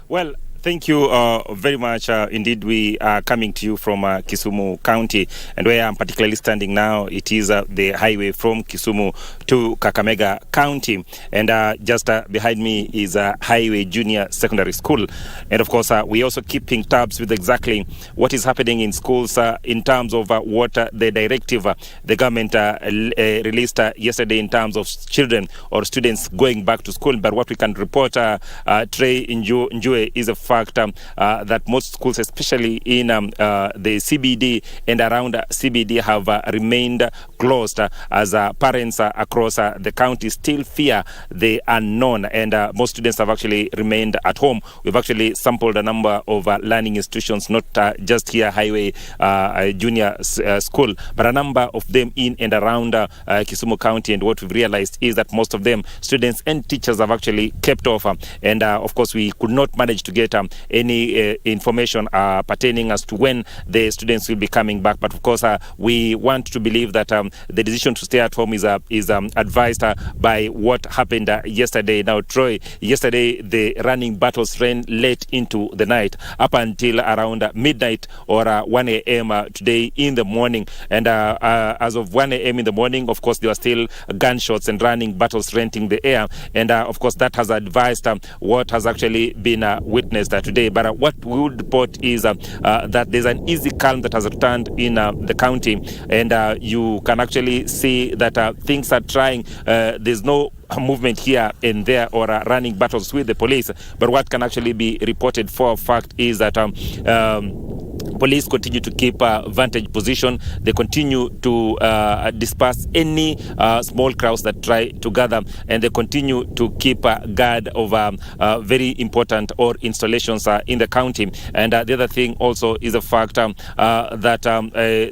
Well, thank you very much. Indeed, we are coming to you from Kisumu County, and where I'm particularly standing now, it is the highway from Kisumu to Kakamega County, and just behind me is Highway Junior Secondary School, and of course, we also keeping tabs with exactly what is happening in schools in terms of what the directive the government released yesterday in terms of children or students going back to school. But what we can report, Trey Njue, is a fact that most schools, especially in the CBD and around CBD, have remained closed as parents across the county still fear the unknown, and most students have actually remained at home. We've actually sampled a number of learning institutions, not just here Highway Junior School, but a number of them in and around Kisumu County, and what we've realized is that most of them, students and teachers, have actually kept off, and of course we could not manage to get any information pertaining as to when the students will be coming back. But of course, we want to believe that the decision to stay at home is advised by what happened yesterday. Now, Troy, yesterday the running battles ran late into the night, up until around midnight or 1 a.m. Today in the morning. And as of 1 a.m. in the morning, of course, there were still gunshots and running battles renting the air. And of course, that has advised what has actually been witnessed today. But what we would report is that there's an easy calm that has returned in the county, and you can actually see that things are trying. There's no movement here and there or running battles with the police, but what can actually be reported for a fact is that police continue to keep vantage position. They continue to disperse any small crowds that try to gather, and they continue to keep guard over very important or installations in the county. And the other thing also is the fact that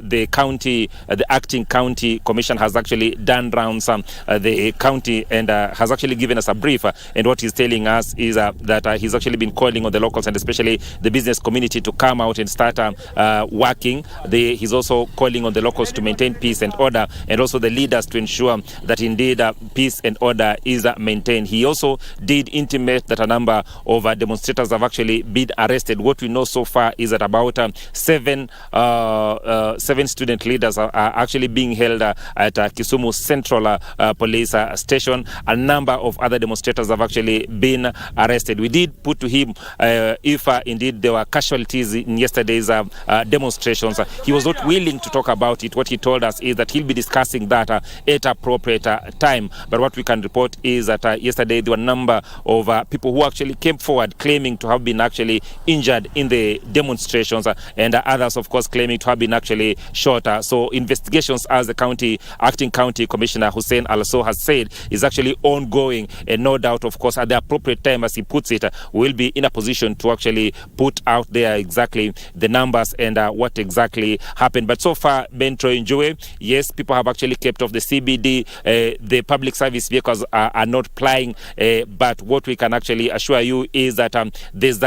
the county, the acting county commission, has actually done rounds the county and has actually given us a brief. And what he's telling us is that he's actually been calling on the locals and especially the business community to come out and start working. He's also calling on the locals to maintain peace and order, and also the leaders to ensure that indeed peace and order is maintained. He also did intimate that a number of demonstrators have actually been arrested. What we know so far is that about seven student leaders are actually being held at Kisumu Central Police Station. A number of other demonstrators have actually been arrested. We did put to him if indeed there were casualties in yesterday's demonstrations. He was not willing to talk about it. What he told us is that he'll be discussing that at appropriate time. But what we can report is that yesterday there were a number of people who actually came forward claiming to have been actually injured in the demonstrations, and others, of course, claiming to have been actually shot. So investigations, as the acting county commissioner Hussein Also has said, is actually ongoing, and no doubt, of course, at the appropriate time, as he puts it, will be in a position to actually put out there exactly the numbers and what exactly happened. But so far, Ben Troy Njue, yes, people have actually kept off the CBD. The public service vehicles are not plying, but what we can actually assure you is that there's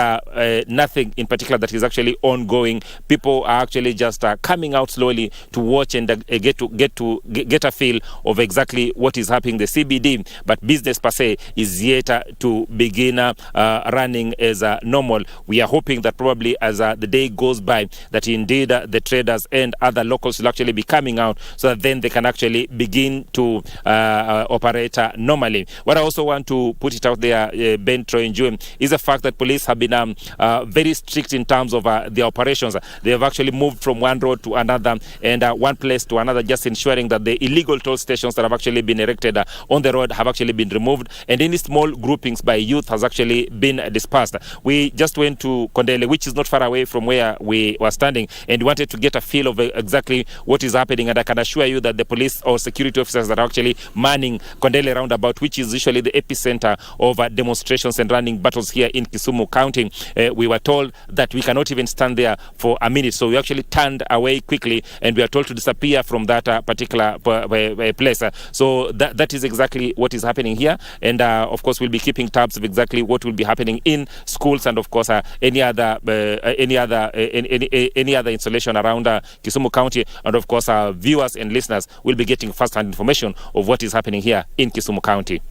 nothing in particular that is actually ongoing. People are actually just coming out slowly to watch and get a feel of exactly what is happening in the CBD. But business per se is yet to begin running as normal. We are hoping that probably as the day goes by, that indeed the traders and other locals will actually be coming out, so that then they can actually begin to operate normally. What I also want to put it out there, Ben Troy Njue, is the fact that police have been very strict in terms of their operations. They have actually moved from one road to another and one place to another, just ensuring that the illegal toll stations that have actually been erected on the road have actually been removed, and any small groupings by youth has actually been dispersed. We just went to Kondele, which is not far away from where we were standing, and wanted to get a feel of exactly what is happening. And I can assure you that the police or security officers that are actually manning Kondele roundabout, which is usually the epicenter of demonstrations and running battles here in Kisumu County, we were told that we cannot even stand there for a minute. So we actually turned away quickly, and we are told to disappear from that particular place. So that is exactly what is happening here. And of course, we'll be keeping tabs of exactly what will be happening in schools, and of course any other installation around Kisumu County. And of course, our viewers and listeners will be getting first-hand information of what is happening here in Kisumu County.